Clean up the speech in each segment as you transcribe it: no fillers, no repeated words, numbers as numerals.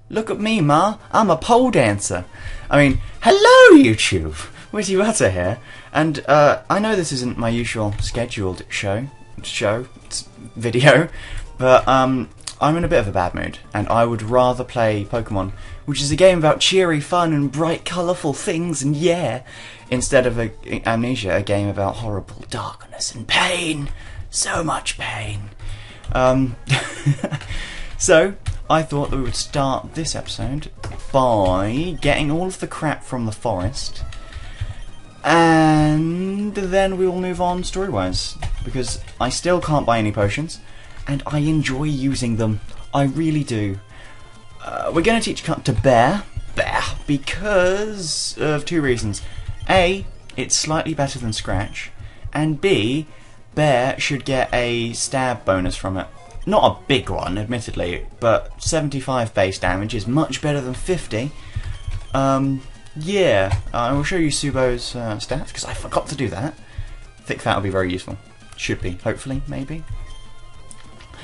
Look at me, Ma. I'm a pole dancer. I mean, hello, YouTube. Witty Butter here. And I know this isn't my usual scheduled video, but I'm in a bit of a bad mood, and I would rather play Pokemon, which is a game about cheery fun and bright, colourful things, and yeah, instead of Amnesia, a game about horrible darkness and pain. So much pain. So, I thought that we would start this episode by getting all of the crap from the forest, and then we will move on story-wise, because I still can't buy any potions, and I enjoy using them. I really do. We're going to teach Cut to Bear, because of two reasons. A, it's slightly better than Scratch, and B, Bear should get a stab bonus from it. Not a big one, admittedly, but 75 base damage is much better than 50. Yeah, I will show you Subo's stats, because I forgot to do that. Thick Fat will be very useful. Should be, hopefully, maybe.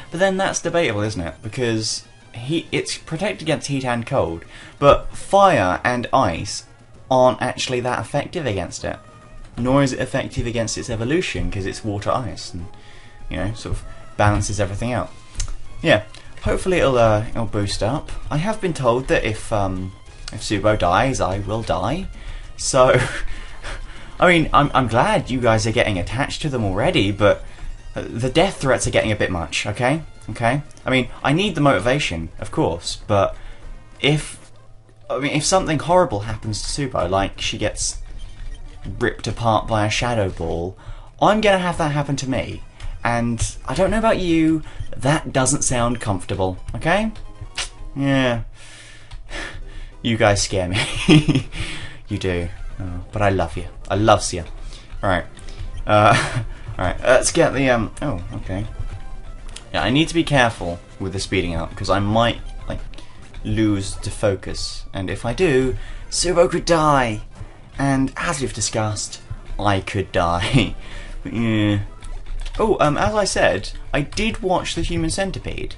But then that's debatable, isn't it? Because it's protected against heat and cold, but fire and ice aren't actually that effective against it. Nor is it effective against its evolution, because it's water-ice, and, you know, sort of balances everything out. Yeah, hopefully it'll boost up. I have been told that if Subo dies, I will die. So, I mean, I'm glad you guys are getting attached to them already, but the death threats are getting a bit much, okay? Okay? I mean, I need the motivation, of course, but if something horrible happens to Subo, like she gets ripped apart by a shadow ball, I'm gonna have that happen to me. And I don't know about you, that doesn't sound comfortable, okay? Yeah. You guys scare me. You do. Oh, but I love you. I loves you. Alright. Alright, let's get the, oh, okay. Yeah, I need to be careful with the speeding up, because I might, like, lose the focus. And if I do, Subo could die. And as we've discussed, I could die. Yeah. Oh, as I said, I did watch The Human Centipede.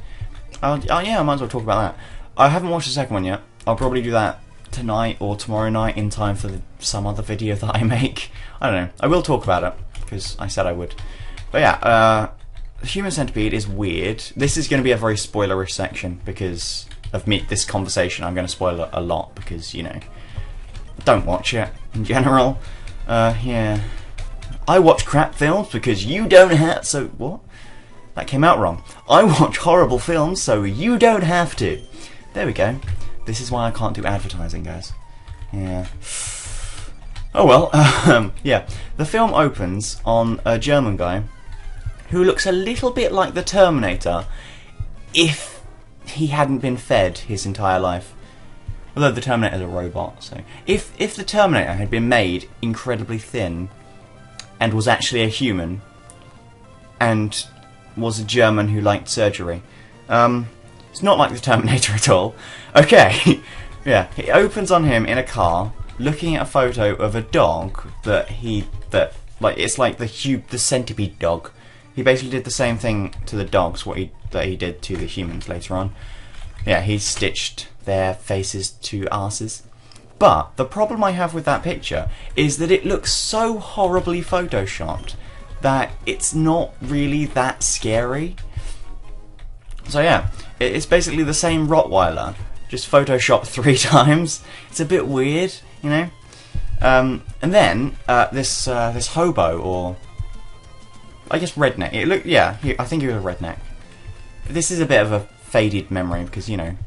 Yeah, I might as well talk about that. I haven't watched the second one yet. I'll probably do that tonight or tomorrow night in time for some other video that I make. I don't know. I will talk about it, because I said I would. But yeah, The Human Centipede is weird. This is going to be a very spoilerish section, because of this conversation. I'm going to spoil it a lot, because, you know, don't watch it in general. Yeah. I watch crap films because you don't have... So, what? That came out wrong. I watch horrible films so you don't have to. There we go. This is why I can't do advertising, guys. Yeah. Oh well, yeah. The film opens on a German guy who looks a little bit like the Terminator if he hadn't been fed his entire life. Although the Terminator's a robot, so... If the Terminator had been made incredibly thin and was actually a human, and was a German who liked surgery. It's not like the Terminator at all. Okay, yeah, it opens on him in a car, looking at a photo of a dog it's like the Centipede dog. He basically did the same thing to the dogs that he did to the humans later on. Yeah, he stitched their faces to asses. But the problem I have with that picture is that it looks so horribly photoshopped that it's not really that scary. So yeah, it's basically the same Rottweiler, just photoshopped 3 times. It's a bit weird, you know. And then this hobo, or I guess redneck. I think he was a redneck. This is a bit of a faded memory because, you know,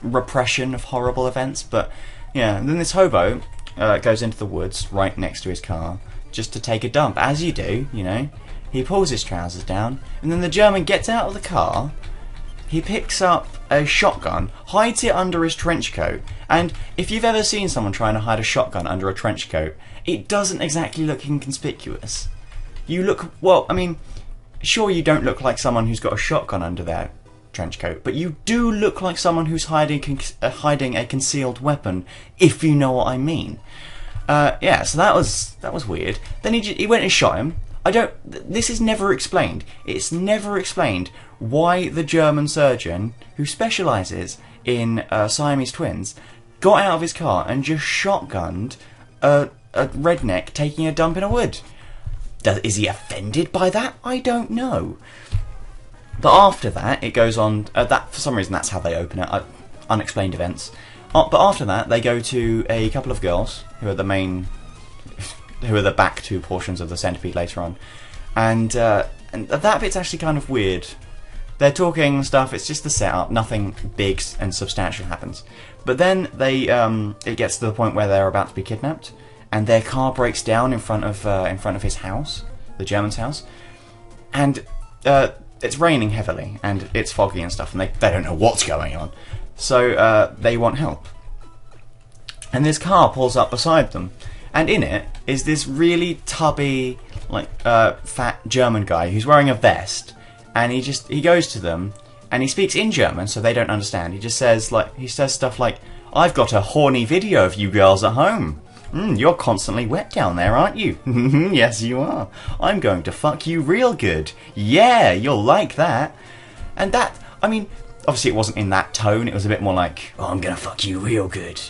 repression of horrible events, but. Yeah, and then this hobo goes into the woods right next to his car just to take a dump, as you do, you know. He pulls his trousers down, and then the German gets out of the car, he picks up a shotgun, hides it under his trench coat, and if you've ever seen someone trying to hide a shotgun under a trench coat, it doesn't exactly look inconspicuous. You look, well, I mean, sure you don't look like someone who's got a shotgun under their trench coat, but you do look like someone who's hiding a concealed weapon, if you know what I mean. Yeah, so that was weird. Then he went and shot him. This is never explained. It's never explained why the German surgeon, who specialises in Siamese twins, got out of his car and just shotgunned a redneck taking a dump in a wood. Is he offended by that? I don't know. But after that, it goes on. That for some reason, that's how they open it. Unexplained events. But after that, they go to a couple of girls who are the main, who are the back two portions of the Centipede later on, and that bit's actually kind of weird. They're talking stuff. It's just the setup. Nothing big and substantial happens. But then it gets to the point where they're about to be kidnapped, and their car breaks down in front of his house, the German's house, and it's raining heavily and it's foggy and stuff, and they don't know what's going on, so they want help. And this car pulls up beside them, and in it is this really tubby, like fat German guy who's wearing a vest, and he goes to them and he speaks in German, so they don't understand. He just says stuff like, "I've got a horny video of you girls at home. You're constantly wet down there, aren't you? Yes, you are. I'm going to fuck you real good. Yeah, you'll like that." And that, I mean, obviously it wasn't in that tone. It was a bit more like, "Oh, I'm going to fuck you real good,"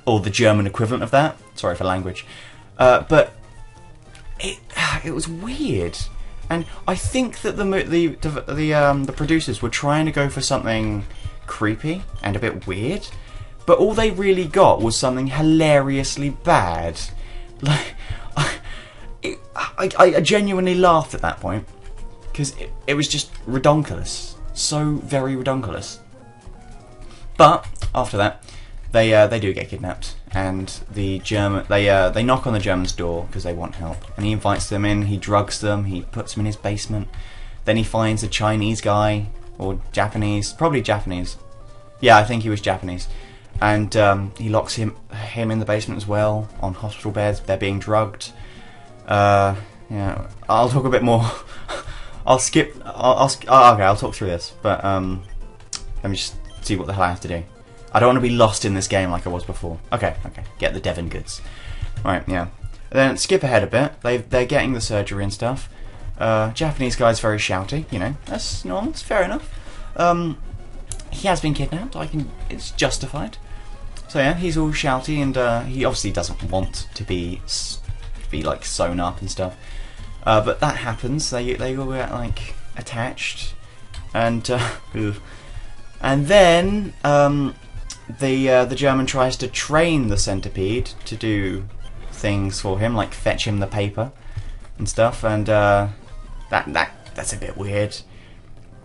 or the German equivalent of that. Sorry for language, but it was weird. And I think that the producers were trying to go for something creepy and a bit weird, but all they really got was something hilariously bad. Like, I genuinely laughed at that point, because it was just redonkulous, so very redonkulous. But after that, they do get kidnapped, and the German they knock on the German's door because they want help, and he invites them in. He drugs them. He puts them in his basement. Then he finds a Chinese guy, or Japanese, probably Japanese. Yeah, I think he was Japanese. And he locks him in the basement as well, on hospital beds. They're being drugged. Yeah, I'll talk a bit more. I'll skip. Okay, I'll talk through this. But let me just see what the hell I have to do. I don't want to be lost in this game like I was before. Okay. Get the Devon goods. Right, yeah. Then skip ahead a bit. They're getting the surgery and stuff. Japanese guy's very shouty. You know, that's normal. It's fair enough. He has been kidnapped. It's justified. So yeah, he's all shouty, and he obviously doesn't want to be like sewn up and stuff. But that happens. They all get like attached, and then the German tries to train the Centipede to do things for him, like fetch him the paper and stuff, and that's a bit weird.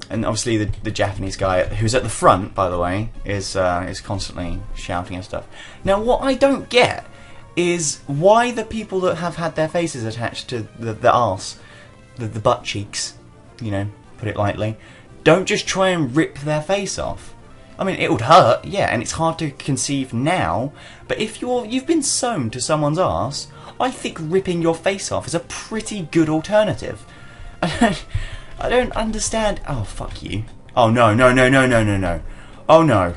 And obviously the Japanese guy, who's at the front, by the way, is constantly shouting and stuff. Now, what I don't get is why the people that have had their faces attached to the arse, the butt cheeks, you know, put it lightly, don't just try and rip their face off. I mean, it would hurt, yeah, and it's hard to conceive now, but if you've been sewn to someone's arse, I think ripping your face off is a pretty good alternative. I don't understand. Oh, fuck you. Oh, no. Oh, no.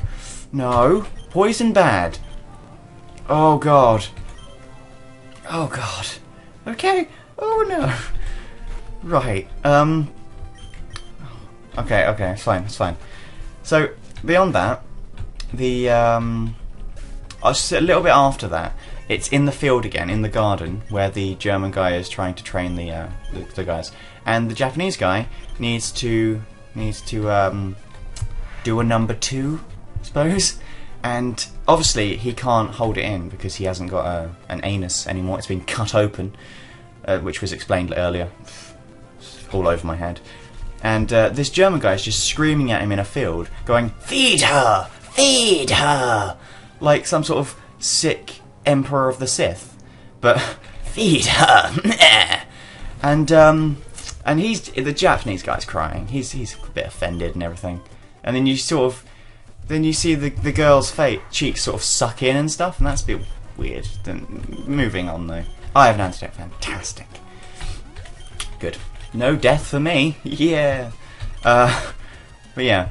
No. Poison bad. Oh, God. Oh, God. Okay. Oh, no. Right. Okay, it's fine. So, beyond that, just a little bit after that, it's in the field again, in the garden, where the German guy is trying to train the guys. And the Japanese guy needs to do a number 2, I suppose. And obviously he can't hold it in because he hasn't got an anus anymore. It's been cut open, which was explained earlier. All over my head. And this German guy is just screaming at him in a field, going, "Feed her! Feed her!" Like some sort of sick Emperor of the Sith. But, feed her! And the Japanese guy's crying. He's a bit offended and everything. And then you see the girl's cheeks sort of suck in and stuff, and that's a bit weird. Then moving on though. I have an antidote. Fantastic. Good. No death for me. Yeah. But yeah,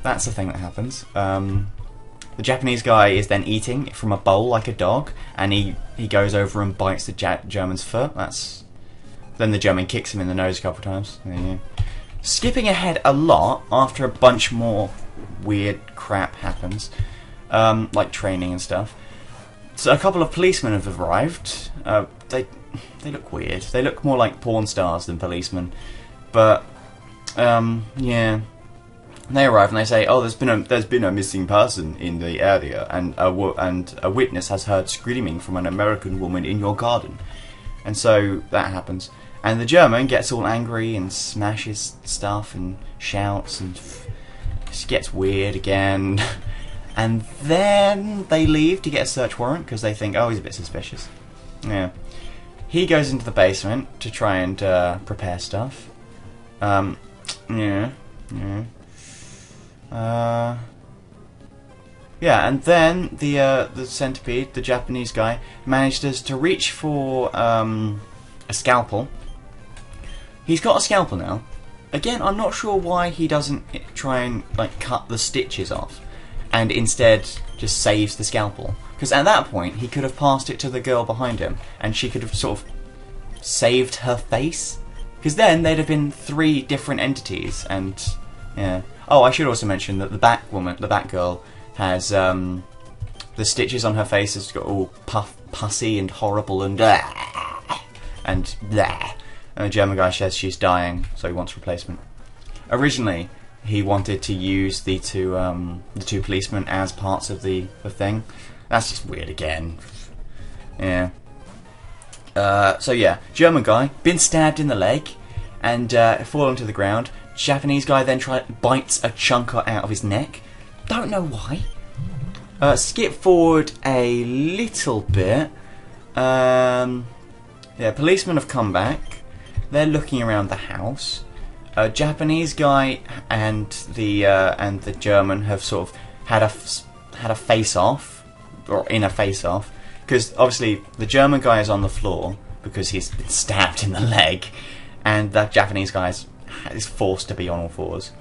that's the thing that happens. The Japanese guy is then eating from a bowl like a dog, and he goes over and bites the German's foot. Then the German kicks him in the nose a couple of times. Yeah. skipping ahead a lot after a bunch more weird crap happens, like training and stuff. So a couple of policemen have arrived. They look weird. They look more like porn stars than policemen. But yeah, they arrive and they say, "Oh, there's been a missing person in the area, and a witness has heard screaming from an American woman in your garden." And so that happens, and the German gets all angry and smashes stuff and shouts and just gets weird again. And then they leave to get a search warrant because they think, oh, he's a bit suspicious. Yeah, he goes into the basement to try and prepare stuff. Yeah, and then the Centipede, the Japanese guy, manages to reach for a scalpel. He's got a scalpel now. Again, I'm not sure why he doesn't try and like cut the stitches off, and instead just saves the scalpel. Because at that point, he could have passed it to the girl behind him, and she could have sort of saved her face. Because then they'd have been 3 different entities, and yeah. Oh, I should also mention that the Batgirl, has the stitches on her face has got all pussy and horrible and and blah. And the German guy says she's dying, so he wants replacement. Originally, he wanted to use the two policemen as parts of the thing. That's just weird again. Yeah. So yeah, German guy been stabbed in the leg and fallen to the ground. Japanese guy then bites a chunk out of his neck. Don't know why. Skip forward a little bit. Yeah, policemen have come back. They're looking around the house. Japanese guy and the German have sort of had a face off, or in a face off, because obviously the German guy is on the floor because he's been stabbed in the leg, and the Japanese guy is forced to be on all fours.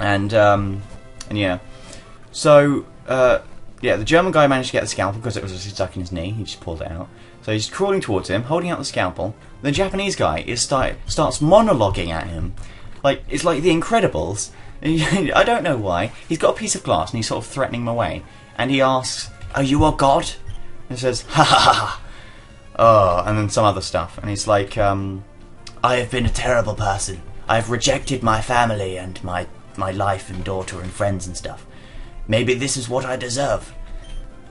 And yeah, so yeah, the German guy managed to get the scalpel because it was stuck in his knee. He just pulled it out. So he's crawling towards him, holding out the scalpel. The Japanese guy starts monologuing at him, like it's like The Incredibles. I don't know why. He's got a piece of glass and he's sort of threatening him away. And he asks, "Are you a god?" And he says, "Ha ha ha." Oh, and then some other stuff. And he's like, "I have been a terrible person. I have rejected my family and my life and daughter and friends and stuff. Maybe this is what I deserve."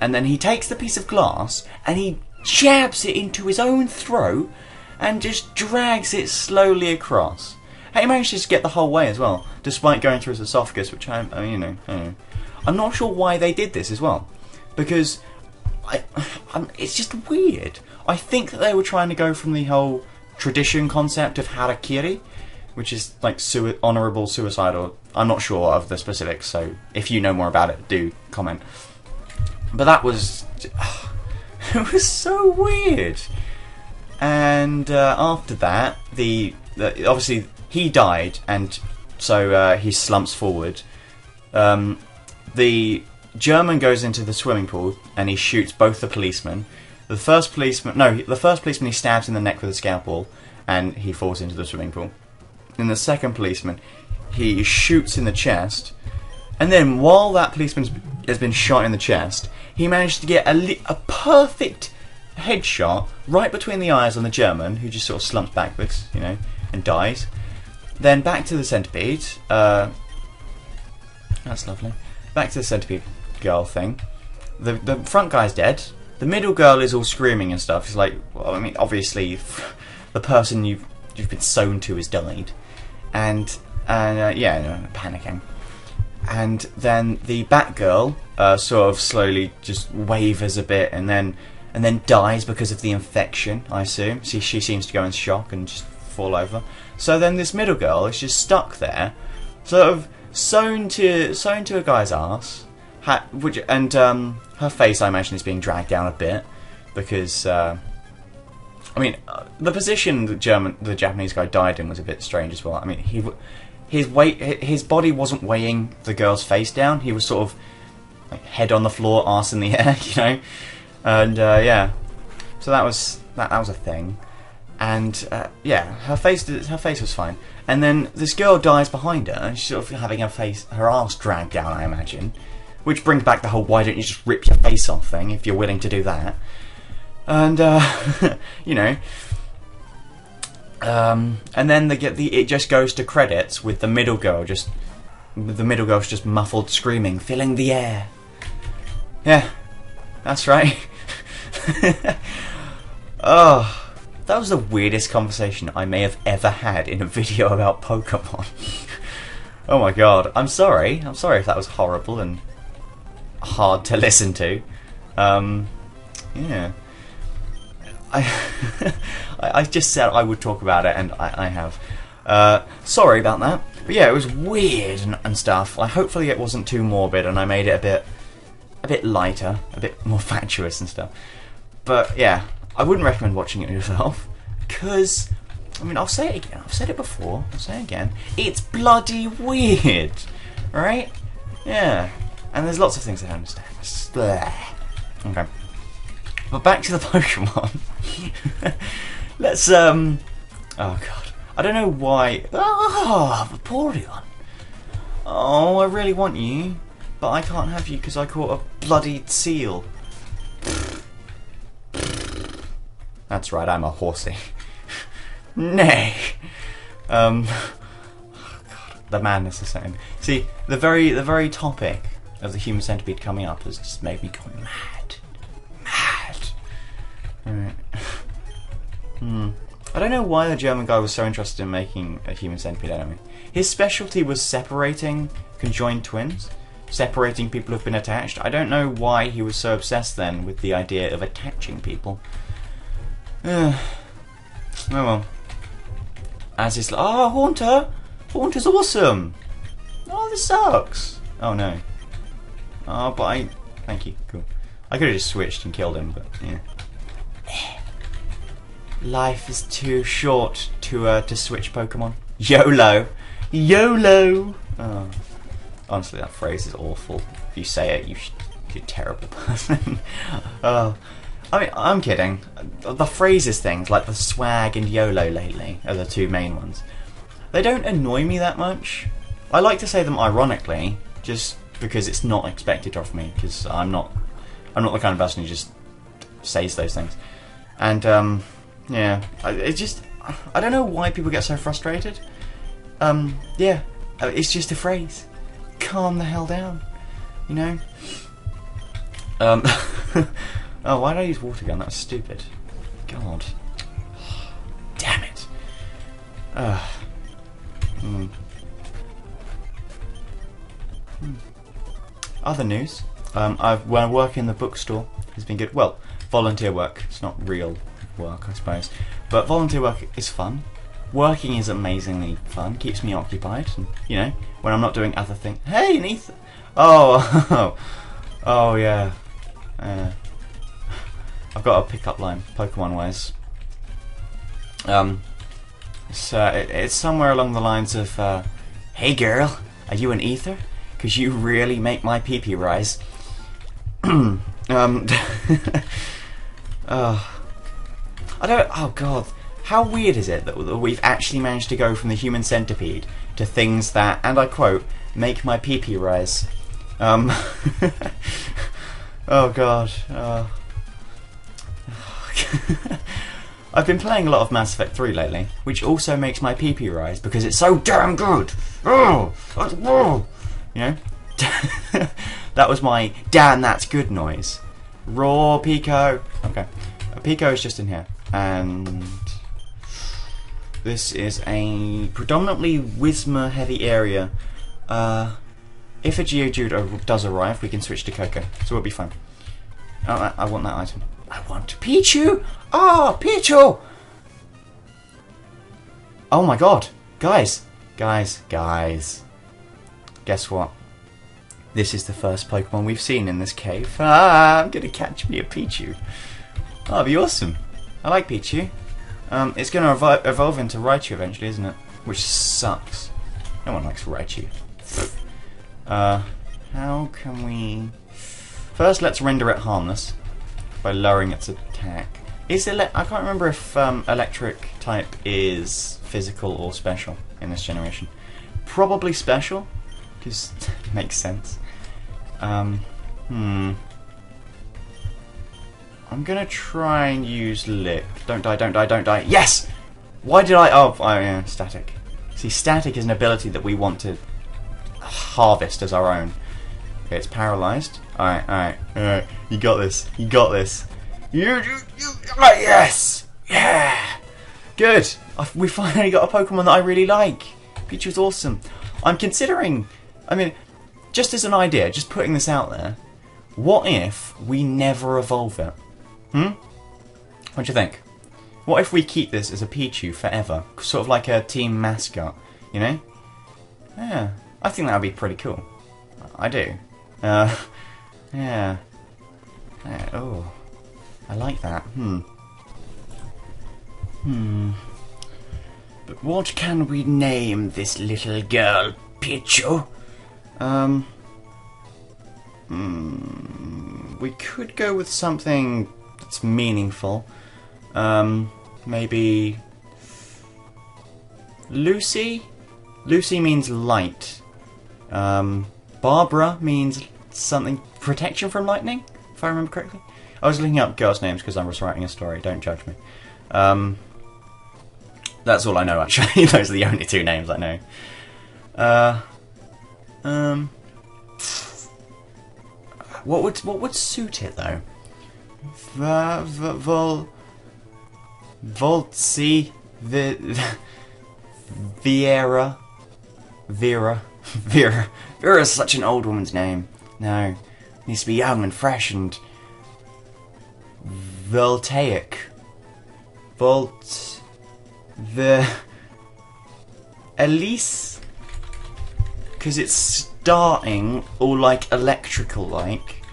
And then he takes the piece of glass and he jabs it into his own throat and just drags it slowly across. And he manages to get the whole way as well, despite going through his esophagus, which I'm not sure why they did this as well, because it's just weird. I think that they were trying to go from the whole tradition concept of harakiri, which is like honourable suicide, or I'm not sure of the specifics, so if you know more about it, do comment. But that was... it was so weird. And after that, obviously he died, and so he slumps forward. The German goes into the swimming pool and he shoots both the policemen. The first policeman he stabs in the neck with a scalpel and he falls into the swimming pool. Then the second policeman he shoots in the chest, and then while that policeman has been shot in the chest, he managed to get a perfect headshot right between the eyes on the German, who just sort of slumps backwards, and dies. Then back to the Centipede. That's lovely. Back to the Centipede girl thing. The front guy's dead. The middle girl is all screaming and stuff. It's like, well, I mean, obviously, the person you've been sewn to has died, and panicking. And then the Batgirl sort of slowly just wavers a bit, and then dies because of the infection, I assume. She seems to go in shock and just fall over. So then this middle girl is just stuck there, sort of sewn to a guy's ass, and her face, I imagine, is being dragged down a bit because the position the Japanese guy died in was a bit strange as well. I mean, his body wasn't weighing the girl's face down. He was sort of like head on the floor, arse in the air, And yeah, so that was a thing. And yeah, her face was fine. And then this girl dies behind her, and she's sort of having her arse dragged down, I imagine. Which brings back the whole "why don't you just rip your face off" thing if you're willing to do that. And you know, and then it just goes to credits with the middle girl's just muffled screaming, filling the air. Yeah, that's right. Oh. That was the weirdest conversation I may have ever had in a video about Pokemon. Oh my god, I'm sorry. I'm sorry if that was horrible and hard to listen to. Yeah. I just said I would talk about it, and I have. Sorry about that. But yeah, it was weird and stuff. Hopefully it wasn't too morbid, and I made it a bit lighter, a bit more fatuous and stuff. But yeah. I wouldn't recommend watching it yourself, because, I mean, I'll say it again, I've said it before, I'll say it again, it's bloody weird, right? Yeah, and there's lots of things I don't understand. Okay, but back to the Pokemon. Let's, oh god, I don't know why, Vaporeon. Oh, I really want you, but I can't have you because I caught a bloody seal. That's right, I'm a horsey. Nay. Oh god, the madness is setting. See, the very topic of the human centipede coming up has just made me go mad. Right. I don't know why the German guy was so interested in making a human centipede enemy. His specialty was separating conjoined twins, separating people who've been attached. I don't know why he was so obsessed then with the idea of attaching people. Oh well. As it's like, oh, Haunter! Haunter's awesome! Oh, this sucks! Oh no. Oh, but thank you, cool. I could have just switched and killed him, but yeah. Life is too short to switch Pokemon. YOLO! YOLO! Oh. Honestly, that phrase is awful. If you say it, you're a terrible person. Oh. I mean, I'm kidding. The phrases things, like the swag and YOLO lately, are the two main ones. They don't annoy me that much. I like to say them ironically, just because it's not expected of me, because I'm not the kind of person who just says those things. And, yeah, I don't know why people get so frustrated. Yeah, it's just a phrase. Calm the hell down, you know? Oh, why did I use water gun? That was stupid. God. Damn it. Other news. When I work in the bookstore, it's been good. Well, volunteer work. It's not real work, I suppose. But volunteer work is fun. Working is amazingly fun. Keeps me occupied. And, you know, when I'm not doing other things. Hey, an ether. Oh, oh yeah. I've got a pickup line, Pokemon-wise. It's somewhere along the lines of, "Hey girl, are you an ether? 'Cause you really make my pee-pee rise." Oh god, how weird is it that we've actually managed to go from the human centipede to things that, and I quote, "make my pee-pee rise." Oh god. I've been playing a lot of Mass Effect 3 lately, which also makes my pee-pee rise because it's so damn good. You know? That was my damn that's good noise. Raw Pico. Okay. Pico is just in here. And this is a predominantly Whismer heavy area. If a Geodude does arrive, we can switch to Coco. So we'll be fine. Oh, I want that item. I want Pichu! Ah, Pichu! Oh my god. Guys. Guess what? This is the first Pokemon we've seen in this cave. Ah, I'm gonna catch me a Pichu. That'll be awesome. I like Pichu. It's gonna evolve into Raichu eventually, isn't it? Which sucks. No one likes Raichu. How can we... First, let's render it harmless by lowering its attack. I can't remember if electric type is physical or special in this generation. Probably special, because it makes sense. I'm gonna try and use Lick. Don't die, don't die, don't die. Yes! Why did I... Oh, yeah, static. See, static is an ability that we want to harvest as our own. Okay, it's paralysed. Alright. You got this. You got this. Yes! Yeah! Good! We finally got a Pokemon that I really like. Pichu's awesome. I'm considering... I mean, just as an idea, just putting this out there, what if we never evolve it? What do you think? What if we keep this as a Pichu forever? Sort of like a team mascot, you know? Yeah, I think that would be pretty cool. I do. Yeah. Oh, I like that. But what can we name this little girl, Pichu? We could go with something that's meaningful. Maybe Lucy? Lucy means light. Barbara means something protection from lightning, if I remember correctly. I was looking up girls' names because I was writing a story, don't judge me. That's all I know actually. Those are the only two names I know. What would suit it though? Voltzi, Vera. Vera is such an old woman's name. No, it needs to be young and fresh and voltaic. Elise, because it's starting all like electrical like.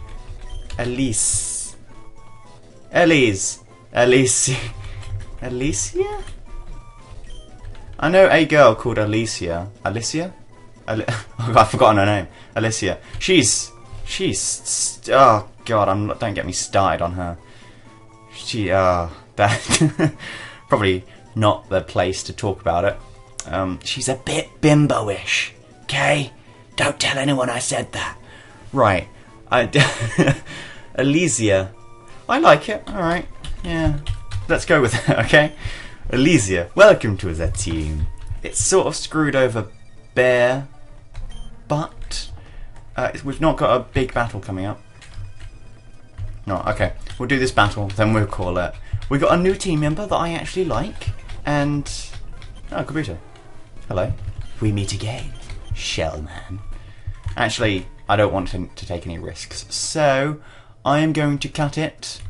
Alicia? I know a girl called Alicia. Alicia? I've forgotten her name. Alicia. She's oh god, don't get me started on her. That probably not the place to talk about it. She's a bit bimbo-ish. Okay? Don't tell anyone I said that. Right. Alicia. I like it. Alright. Yeah. Let's go with it, okay? Alicia, welcome to the team. It's sort of screwed over Bear, but we've not got a big battle coming up. No, okay. We'll do this battle, then we'll call it. We got a new team member that I actually like, and... Oh, Kabuto. Hello. We meet again, Shellman. Actually, I don't want him to take any risks, so I am going to cut it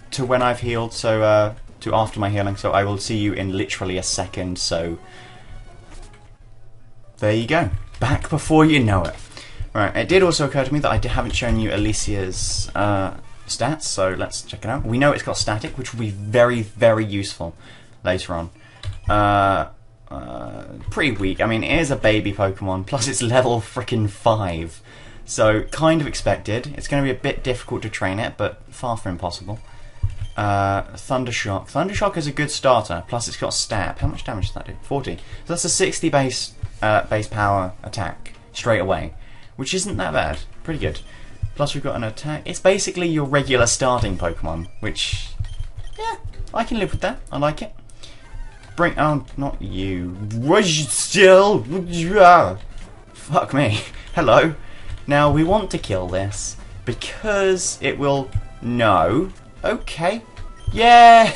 to when I've healed, so to after my healing, so I will see you in literally a second, so there you go. Back before you know it. Right, it did also occur to me that I haven't shown you Alicia's stats, so let's check it out. We know it's got static, which will be very, very useful later on. Pretty weak. I mean, it is a baby Pokemon, plus it's level frickin' 5. So, kind of expected. It's going to be a bit difficult to train it, but far from impossible. Thundershock. Thundershock is a good starter, plus it's got stab. How much damage does that do? 40. So that's a 60 base power attack, straight away. Which isn't that bad. Pretty good. Plus we've got an attack. It's basically your regular starting Pokemon, which... yeah, I can live with that. I like it. Oh, not you. Still. Fuck me. Hello. Now, we want to kill this because it will... No. Okay. Yeah!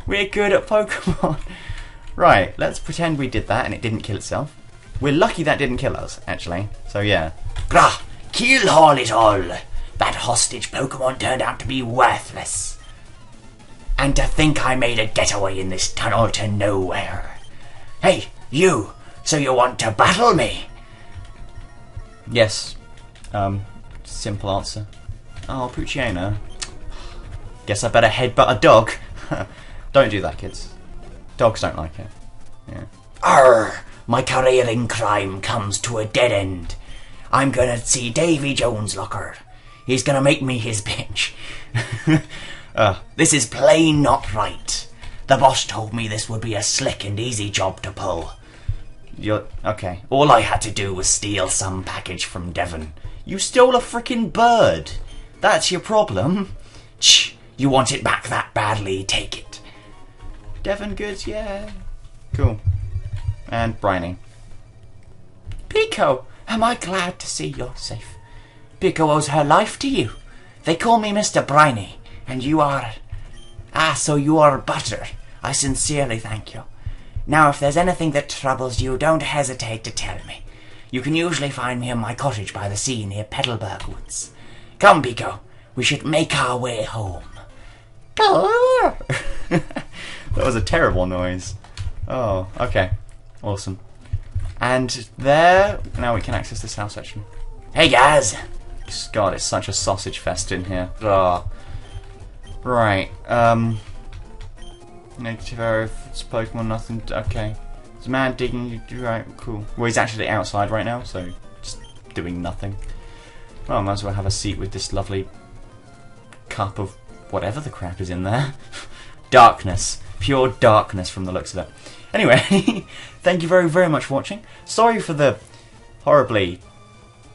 We're good at Pokemon. Right, let's pretend we did that and it didn't kill itself. We're lucky that didn't kill us, actually. So, yeah. Grah! Kill all it all! That hostage Pokemon turned out to be worthless. And to think I made a getaway in this tunnel to nowhere. Hey, you! So you want to battle me? Yes. Simple answer. Oh, Poochyena. Guess I better headbutt a dog. Don't do that, kids. Dogs don't like it. Yeah. Arr! My career in crime comes to a dead end. I'm gonna see Davy Jones' locker. He's gonna make me his bitch. This is plain not right. The boss told me this would be a slick and easy job to pull. You're okay. All I had to do was steal some package from Devon. You stole a freaking bird. That's your problem. Shh, you want it back that badly, take it. Devon goods, yeah. Cool. And Briny. Pico, am I glad to see you're safe. Pico owes her life to you. They call me Mr. Briny, and you are... so you are Butter. I sincerely thank you. Now, if there's anything that troubles you, don't hesitate to tell me. You can usually find me in my cottage by the sea near Petalburg Woods. Come, Pico, we should make our way home. That was a terrible noise. Oh, okay. Awesome. And there, now we can access this house section. Hey, guys. God, it's such a sausage fest in here. Oh. Right, negative error if it's Pokemon, nothing, okay. There's a man digging, right, cool. Well, he's actually outside right now, so just doing nothing. Well, I might as well have a seat with this lovely cup of whatever the crap is in there. Darkness. Pure darkness from the looks of it. Anyway, thank you very, very much for watching. Sorry for the horribly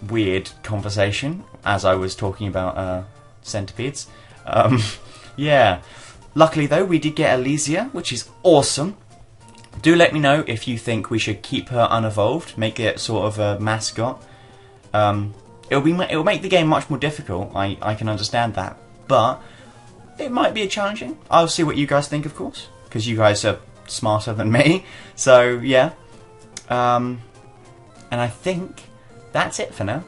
weird conversation as I was talking about centipedes. Yeah. Luckily though, we did get Elysia, which is awesome. Do let me know if you think we should keep her unevolved, make it sort of a mascot. It'll make the game much more difficult. I can understand that, but it might be challenging. I'll see what you guys think, of course, because you guys are smarter than me. So yeah. And I think that's it for now.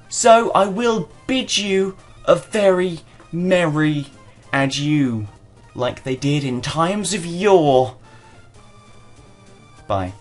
So I will bid you a very merry adieu, like they did in times of yore. Bye.